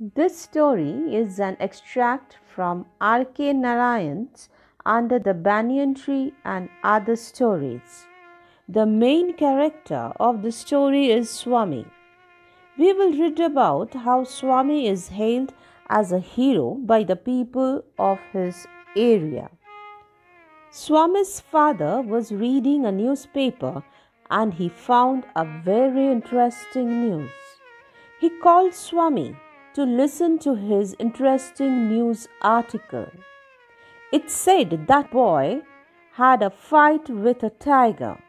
This story is an extract from R.K. Narayan's Under the Banyan Tree and Other Stories. The main character of the story is Swami. We will read about how Swami is hailed as a hero by the people of his area. Swami's father was reading a newspaper and he found a very interesting news. He called Swami to listen to his interesting news article. It said that boy had a fight with a tiger.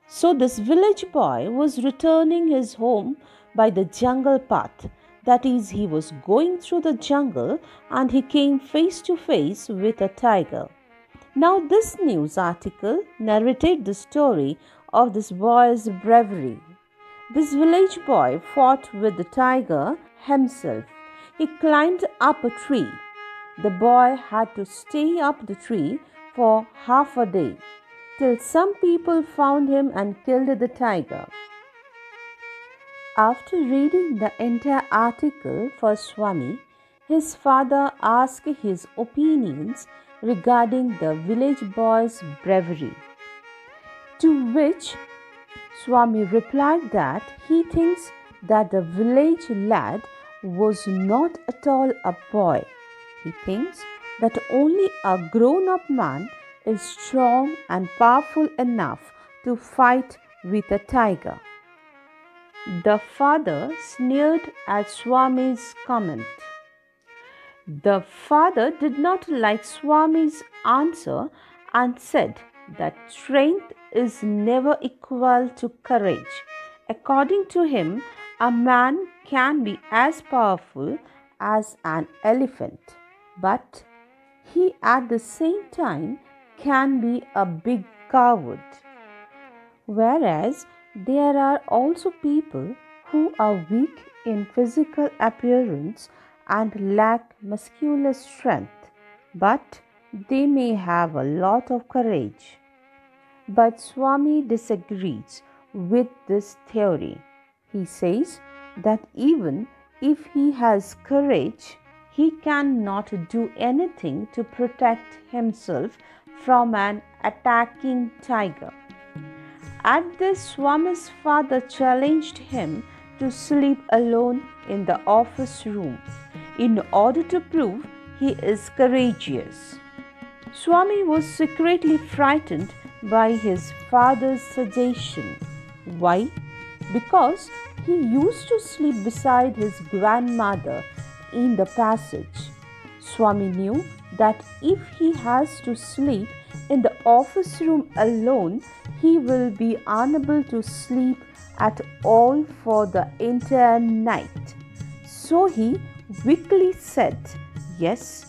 So this village boy was returning his home by the jungle path. That is, he was going through the jungle and he came face to face with a tiger. Now this news article narrated the story of this boy's bravery. This village boy fought with the tiger himself. He climbed up a tree. The boy had to stay up the tree for half a day, till some people found him and killed the tiger. After reading the entire article for Swami, his father asked his opinions regarding the village boy's bravery, to which Swami replied that he thinks that the village lad was not at all a boy. He thinks that only a grown-up man is strong and powerful enough to fight with a tiger. The father sneered at Swami's comment. The father did not like Swami's answer and said that strength is never equal to courage. According to him, a man can be as powerful as an elephant, but he at the same time can be a big coward. Whereas there are also people who are weak in physical appearance and lack muscular strength, but they may have a lot of courage. But Swami disagrees with this theory. He says that even if he has courage, he cannot do anything to protect himself from an attacking tiger. At this, Swami's father challenged him to sleep alone in the office room in order to prove he is courageous. Swami was secretly frightened by his father's suggestion. Why? Because he used to sleep beside his grandmother in the passage. Swami knew that if he has to sleep in the office room alone, he will be unable to sleep at all for the entire night. So he weakly said yes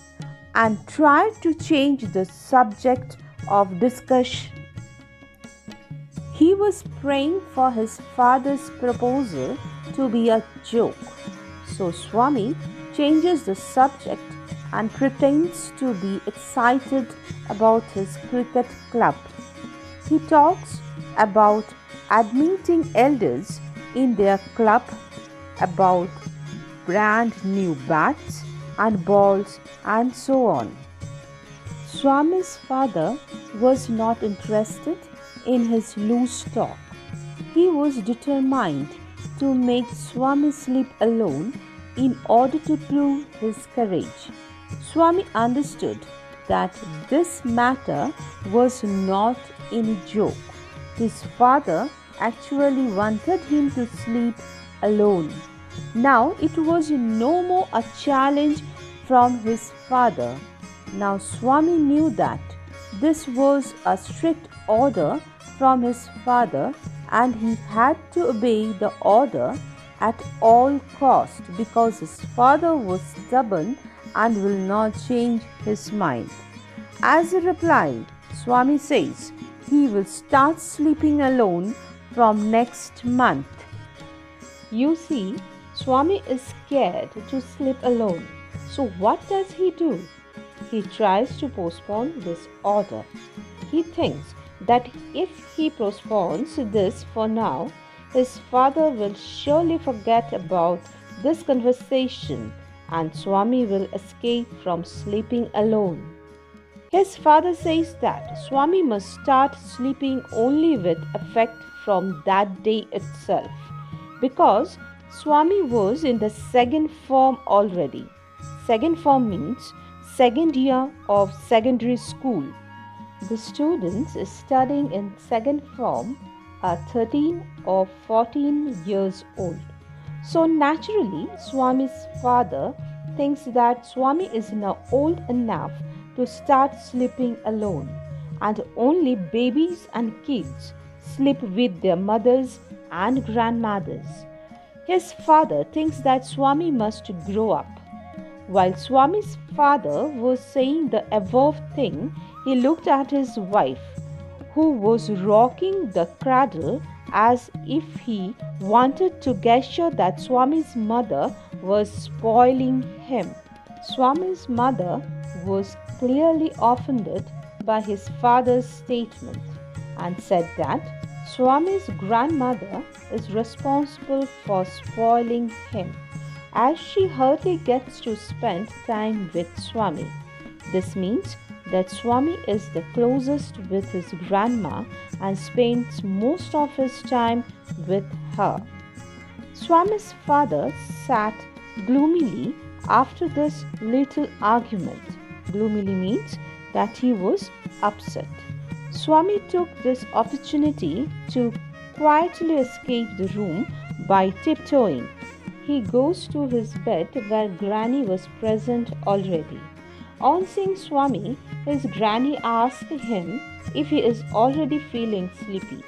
and tried to change the subject of discussion. He was praying for his father's proposal to be a joke. So Swami changes the subject and pretends to be excited about his cricket club. He talks about admitting elders in their club, about brand new bats and balls and so on. Swami's father was not interested in his loose talk. He was determined to make Swami sleep alone in order to prove his courage. Swami understood that this matter was not any joke. His father actually wanted him to sleep alone. Now it was no more a challenge from his father. Now Swami knew that this was a strict order from his father and he had to obey the order at all cost because his father was stubborn and will not change his mind. As a reply, Swami says he will start sleeping alone from next month. You see, Swami is scared to sleep alone. So what does he do? He tries to postpone this order. He thinks that if he postpones this for now, his father will surely forget about this conversation and Swami will escape from sleeping alone. His father says that Swami must start sleeping only with effect from that day itself, because Swami was in the second form already. Second form means second year of secondary school. The students studying in second form are 13 or 14 years old. So naturally, Swami's father thinks that Swami is now old enough to start sleeping alone, and only babies and kids sleep with their mothers and grandmothers. His father thinks that Swami must grow up. While Swami's father was saying the above thing, he looked at his wife, who was rocking the cradle as if he wanted to gesture that Swami's mother was spoiling him. Swami's mother was clearly offended by his father's statement and said that Swami's grandmother is responsible for spoiling him, as she hardly gets to spend time with Swami. This means that Swami is the closest with his grandma and spends most of his time with her. Swami's father sat gloomily after this little argument. Gloomily means that he was upset. Swami took this opportunity to quietly escape the room by tiptoeing. He goes to his bed where Granny was present already. On seeing Swami, his granny asked him if he is already feeling sleepy,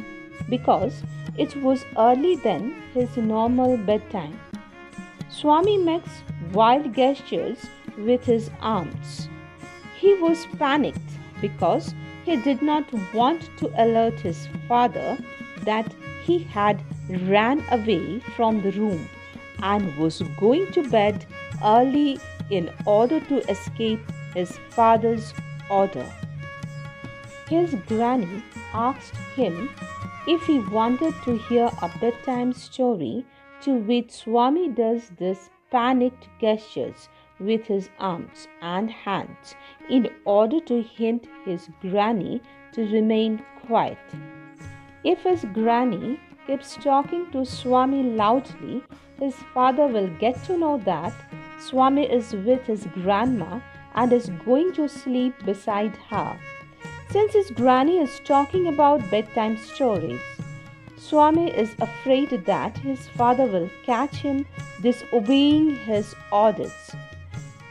because it was early than his normal bedtime. Swami makes wild gestures with his arms. He was panicked because he did not want to alert his father that he had ran away from the room and was going to bed early in order to escape his father's order. His granny asked him if he wanted to hear a bedtime story, to which Swami does this panicked gestures with his arms and hands in order to hint his granny to remain quiet. If his granny keeps talking to Swami loudly, his father will get to know that Swami is with his grandma and is going to sleep beside her. Since his granny is talking about bedtime stories, Swami is afraid that his father will catch him disobeying his orders.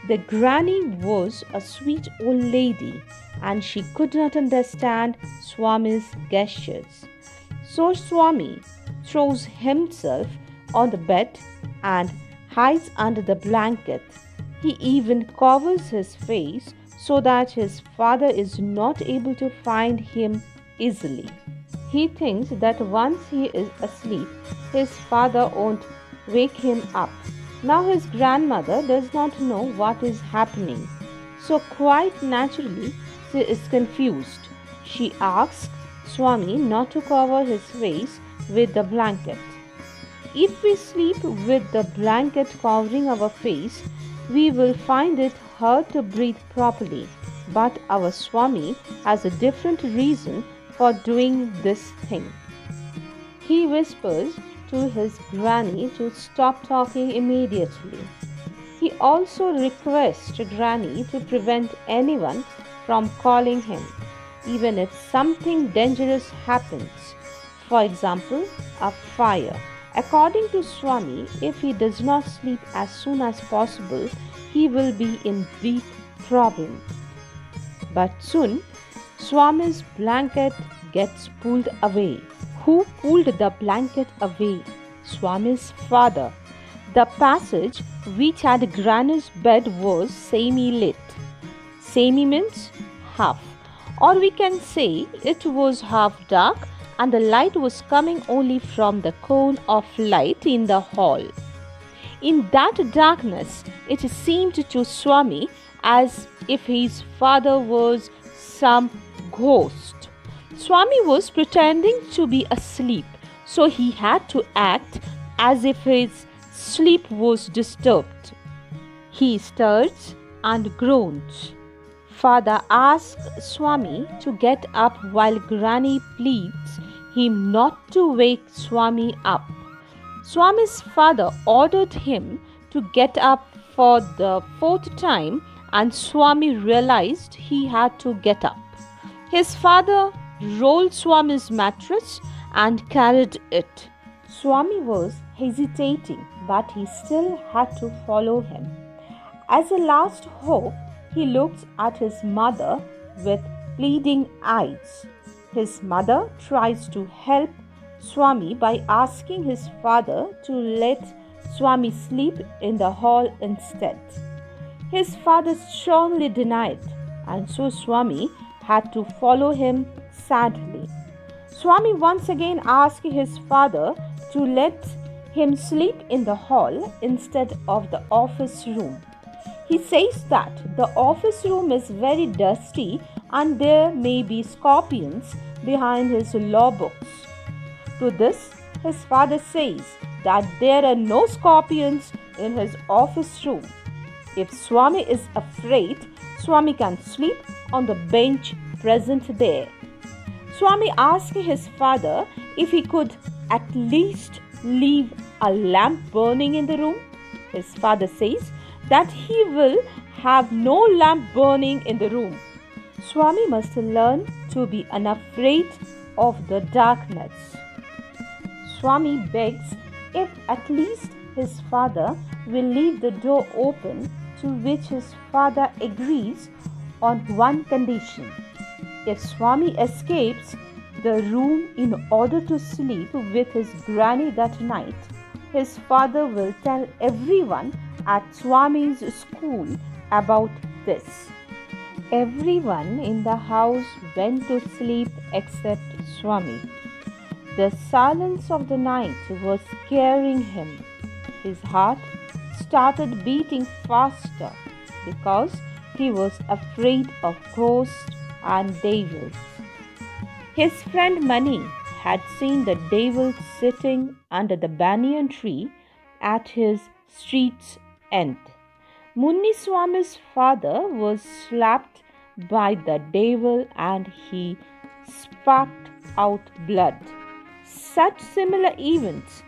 The granny was a sweet old lady and she could not understand Swami's gestures. So Swami throws himself on the bed and hides under the blanket. He even covers his face so that his father is not able to find him easily. He thinks that once he is asleep, his father won't wake him up. Now his grandmother does not know what is happening. So quite naturally, she is confused. She asks Swami not to cover his face with the blanket. If we sleep with the blanket covering our face, we will find it hard to breathe properly. But our Swami has a different reason for doing this thing. He whispers to his granny to stop talking immediately. He also requests Granny to prevent anyone from calling him, even if something dangerous happens. For example, a fire. According to Swami, if he does not sleep as soon as possible, he will be in big trouble. But soon, Swami's blanket gets pulled away. Who pulled the blanket away? Swami's father. The passage which had Granny's bed was semi-lit. Semi means half. Or we can say it was half dark and the light was coming only from the cone of light in the hall. In that darkness, it seemed to Swami as if his father was some ghost. Swami was pretending to be asleep, so he had to act as if his sleep was disturbed. He stirs and groans. Father asks Swami to get up while Granny pleads him not to wake Swami up. Swami's father ordered him to get up for the fourth time, and Swami realized he had to get up. His father rolled Swami's mattress and carried it. Swami was hesitating, but he still had to follow him. As a last hope, he looked at his mother with pleading eyes. His mother tries to help Swami by asking his father to let Swami sleep in the hall instead. His father strongly denied, and so Swami had to follow him sadly. Swami once again asked his father to let him sleep in the hall instead of the office room. He says that the office room is very dusty and there may be scorpions behind his law books. To this, his father says that there are no scorpions in his office room. If Swami is afraid, Swami can sleep on the bench present there. Swami asked his father if he could at least leave a lamp burning in the room. His father says that he will have no lamp burning in the room. Swami must learn to be unafraid of the darkness. Swami begs if at least his father will leave the door open, to which his father agrees on one condition. If Swami escapes the room in order to sleep with his granny that night, his father will tell everyone at Swami's school about this. Everyone in the house went to sleep except Swami. The silence of the night was scaring him. His heart started beating faster because he was afraid of ghosts and devils. His friend Mani had seen the devil sitting under the banyan tree at his street's end. Munni Swami's father was slapped by the devil and he spat out blood. Such similar events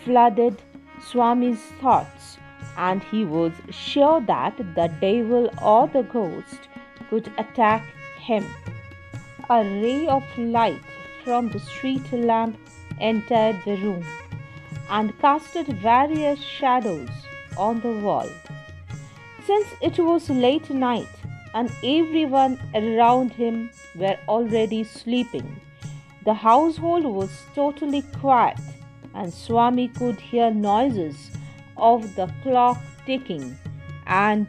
flooded Swami's thoughts, and he was sure that the devil or the ghost could attack him. A ray of light from the street lamp entered the room and casted various shadows on the wall. Since it was late night and everyone around him were already sleeping, the household was totally quiet, and Swami could hear noises of the clock ticking and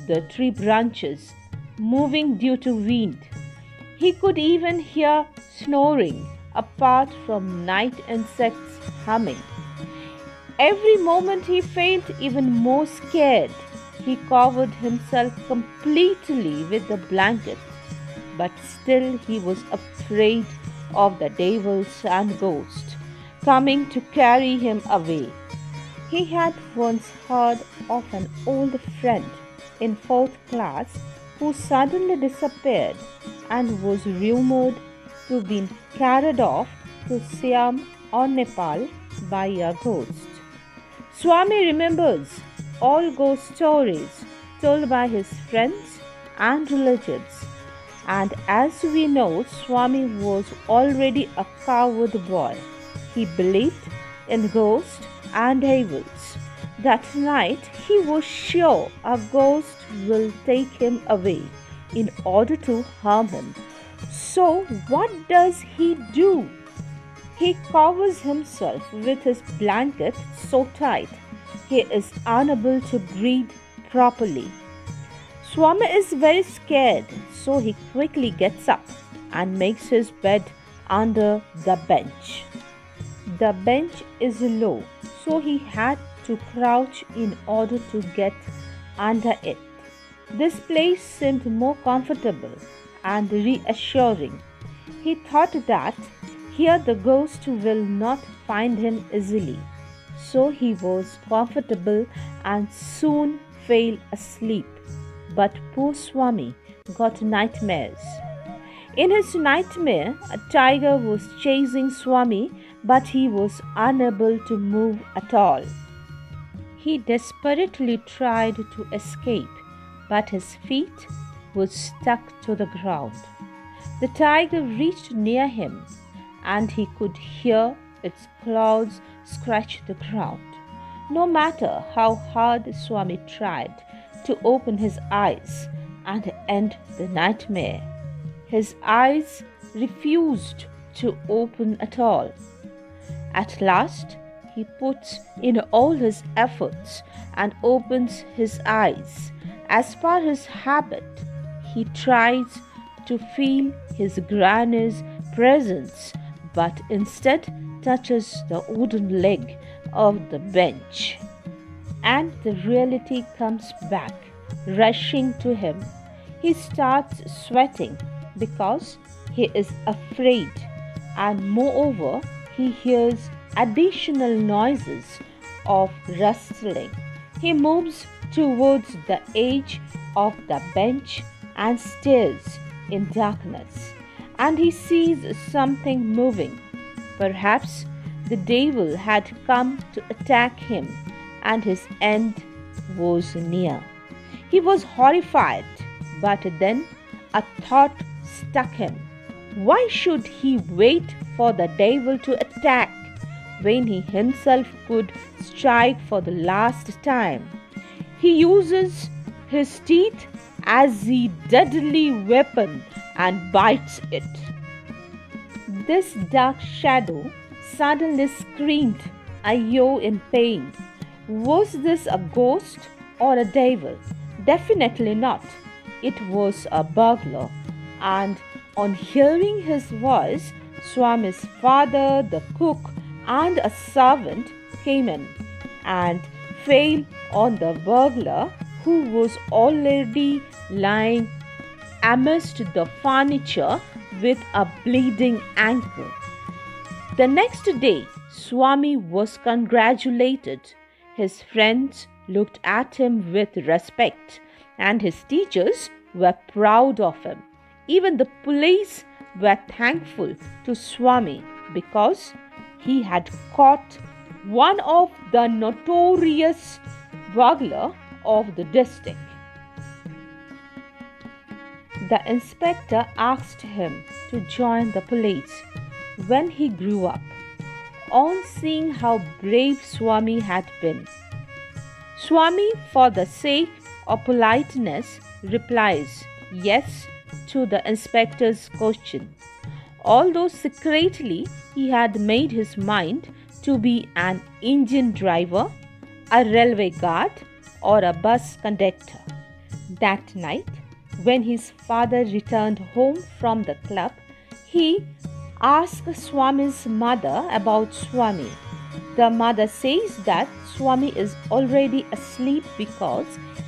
the tree branches moving due to wind. He could even hear snoring apart from night insects humming. Every moment he felt even more scared. He covered himself completely with the blanket, but still he was afraid of the devils and ghosts coming to carry him away. He had once heard of an old friend in 4th class who suddenly disappeared and was rumored to have been carried off to Siam or Nepal by a ghost. Swami remembers all ghost stories told by his friends and relatives, and as we know, Swami was already a coward boy. He believed in ghosts and devils. That night he was sure a ghost will take him away in order to harm him. So what does he do? He covers himself with his blanket so tight he is unable to breathe properly. Swami is very scared, so he quickly gets up and makes his bed under the bench. The bench is low, so he had to crouch in order to get under it. This place seemed more comfortable and reassuring. He thought that here the ghost will not find him easily. so he was comfortable and soon fell asleep. But poor Swami got nightmares. In his nightmare, a tiger was chasing Swami, but he was unable to move at all. He desperately tried to escape, but his feet were stuck to the ground. The tiger reached near him, and he could hear its claws scratch the ground. No matter how hard Swami tried to open his eyes and end the nightmare, his eyes refused to open at all. At last, he puts in all his efforts and opens his eyes. As per his habit, he tries to feel his granny's presence, but instead touches the wooden leg of the bench. And the reality comes back, rushing to him. He starts sweating because he is afraid, and moreover, he hears additional noises of rustling. He moves towards the edge of the bench and stares in darkness, and he sees something moving. Perhaps the devil had come to attack him, and his end was near. He was horrified, but then a thought struck him. Why should he wait for the devil to attack when he himself could strike for the last time? He uses his teeth as a deadly weapon and bites it. This dark shadow suddenly screamed, "Ayyo!" in pain. Was this a ghost or a devil? Definitely not. It was a burglar, and on hearing his voice, Swami's father, the cook, and a servant came in and fell on the burglar, who was already lying amidst the furniture with a bleeding ankle. The next day, Swami was congratulated. His friends looked at him with respect, and his teachers were proud of him. Even the police were thankful to Swami because he had caught one of the notorious burglar of the district. The inspector asked him to join the police when he grew up. On seeing how brave Swami had been, Swami, for the sake of politeness, replies yes to the inspector's question. Although secretly he had made his mind to be an engine driver, a railway guard, or a bus conductor. That night, when his father returned home from the club, he asked Swami's mother about Swami. The mother says that Swami is already asleep because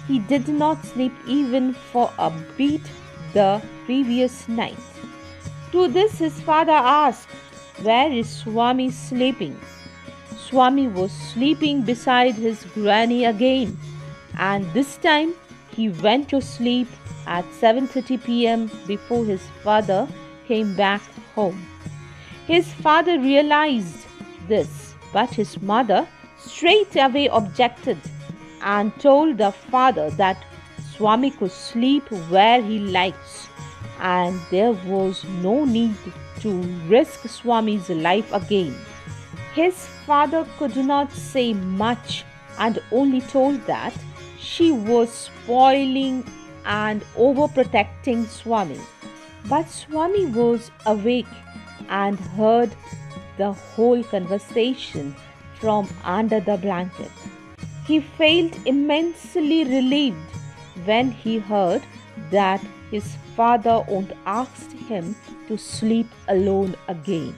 he did not sleep even for a beat the previous night. To this, his father asked, "Where is Swami sleeping?" Swami was sleeping beside his granny again, and this time he went to sleep at 7:30 p.m. before his father came back home. His father realized this, but his mother straight away objected and told the father that Swami could sleep where he likes, and there was no need to risk Swami's life again. His father could not say much and only told that she was spoiling and overprotecting Swami. But Swami was awake and heard the whole conversation from under the blanket. He felt immensely relieved when he heard that his father won't ask him to sleep alone again.